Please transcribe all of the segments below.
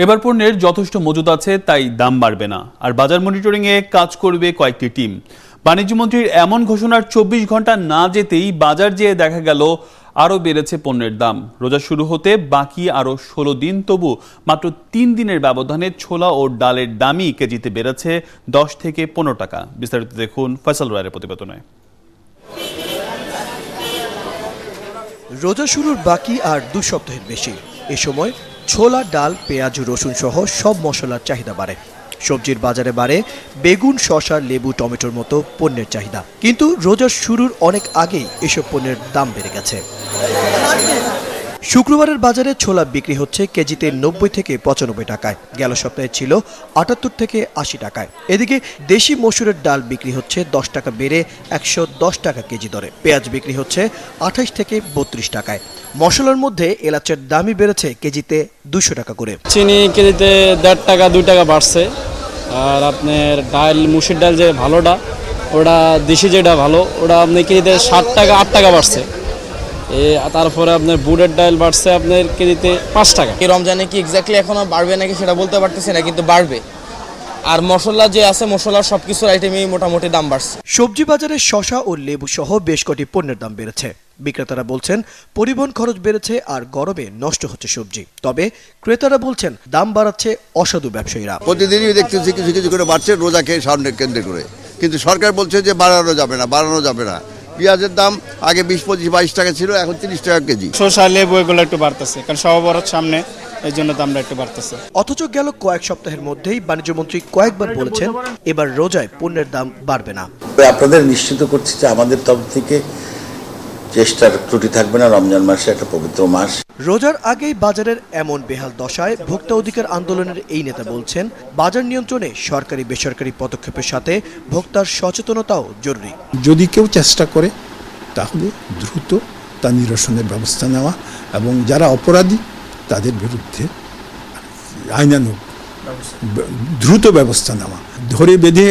এবার পণ্যের যথেষ্ট মজুদ আছে, তাই দাম বাড়বে না। আর বাজার মনিটরিংয়ে কাজ করবে কয়েকটি টিম। বাণিজ্যমন্ত্রীর এমন ঘোষণার ২৪ ঘন্টা না যেতেই বাজার যেয়ে দেখা গেল আরও বেড়েছে পণ্যের দাম। রোজা শুরু হতে বাকি আরও ১৬ দিন, তবু মাত্র ৩ দিনের ব্যবধানে ছোলা ও ডালের দামই কেজিতে বেড়েছে ১০ থেকে ১৫ টাকা। বিস্তারিত দেখুন ফয়সাল রায়ের প্রতিবেদনে। রোজা শুরুর বাকি আর ২ সপ্তাহের বেশি। এ সময় ছোলা, ডাল, পেঁয়াজ, রসুন সহ সব মশলার চাহিদা বাড়ে। সবজির বাজারে বাড়ে বেগুন, শসা, লেবু, টমেটোর মতো পণ্যের চাহিদা। কিন্তু রোজার শুরুর অনেক আগেই এসব পণ্যের দাম বেড়ে গেছে। শুক্রবারের বাজারে ছোলা বিক্রি হচ্ছে কেজিতে ৯০ থেকে ৯৫ টাকায়। গেল সপ্তাহে ছিল ৭৮ থেকে ৮০ টাকায়। এদিকে দেশি মসুরের ডাল বিক্রি হচ্ছে ১০ টাকা বেড়ে ১১০ টাকা কেজি দরে। পেঁয়াজ বিক্রি হচ্ছে ২৮ থেকে ৩২ টাকায়। মশলার মধ্যে এলাচের দামই বেড়েছে কেজিতে ২০০ টাকা করে। চিনি কেজিতে ১.৫ টাকা ২ টাকা বাড়ছে। আর আপনার ডাল, মুসুর ডাল যে ভালোটা, ওটা দেশি যেটা ভালো, ওটা আপনি কেজিতে ৬০ টাকা ৮ টাকা বাড়ছে। তারপরে আপনার বুটের ডাল বাড়ছে আপনার কেজিতে ৫ টাকা। এই রমজানে কি এক্স্যাক্টলি এখনো বাড়বে নাকি সেটা বলতে পারতেছি না, কিন্তু বাড়বে। আর মশলা যে আছে, মশলার সবকিছুর আইটেমই মোটামুটি দাম বাড়ছে। সবজি বাজারে শসা ও লেবু সহ বেশ কটি পণ্যের দাম বেড়েছে। বিক্রেতারা বলছেন পরিবহন খরচ বেড়েছে আর গরমে নষ্ট হচ্ছে সবজি। তবে ক্রেতারা বলছেন দাম বাড়াচ্ছে অসাধু ব্যবসায়ীরা। প্রতিদিনই দেখতেছি কিছু কিছু করে বাড়ছে রোজাকে সামনে কেন্দ্র করে, কিন্তু সরকার বলছে যে বাড়ানো যাবে না। পেঁয়াজের দাম আগে ২০-২৫-২২ টাকা ছিল, এখন ৩০ টাকা কেজি। শসা, লেবু এগুলো একটু বাড়তেছে, কারণ সব বড় সামনে, এই জন্য দামটা একটু বাড়তেছে। অথচ গেল কয়েক সপ্তাহের মধ্যেই বাণিজ্যমন্ত্রী কয়েকবার বলেছেন এবার রোজায় পণ্যের দাম বাড়বে না। আপনাদের নিশ্চিত করছি যে আমাদের তরফ থেকে চেষ্টার ত্রুটি থাকবে না। রমজান মাসে একটা পবিত্র মাস। রোজার আগেই বাজারের এমন বেহাল দশায় ভোক্তা অধিকার আন্দোলনের এই নেতা বলছেন বাজার নিয়ন্ত্রণে সরকারি বেসরকারি পদক্ষেপের সাথে ভোক্তার সচেতনতাও জরুরি। যদি কেউ চেষ্টা করে তাহলে দ্রুত তা নিরসনের ব্যবস্থা নেওয়া এবং যারা অপরাধী তাদের বিরুদ্ধে আইনানুগ দ্রুত ব্যবস্থা নেওয়া। ধরে বেঁধে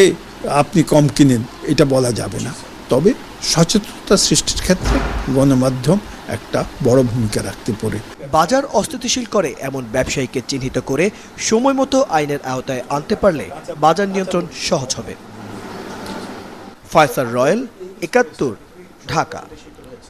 আপনি কম কিনেন এটা বলা যাবে না, তবে সচেতনতা সৃষ্টির ক্ষেত্রে গণমাধ্যম একটা বড় ভূমিকা রাখতে পারে। বাজার অস্থিতিশীল করে এমন ব্যবসায়ীকে চিহ্নিত করে সময় মতো আইনের আওতায় আনতে পারলে বাজার নিয়ন্ত্রণ সহজ হবে। ফয়সাল রয়েল, ৭১, ঢাকা।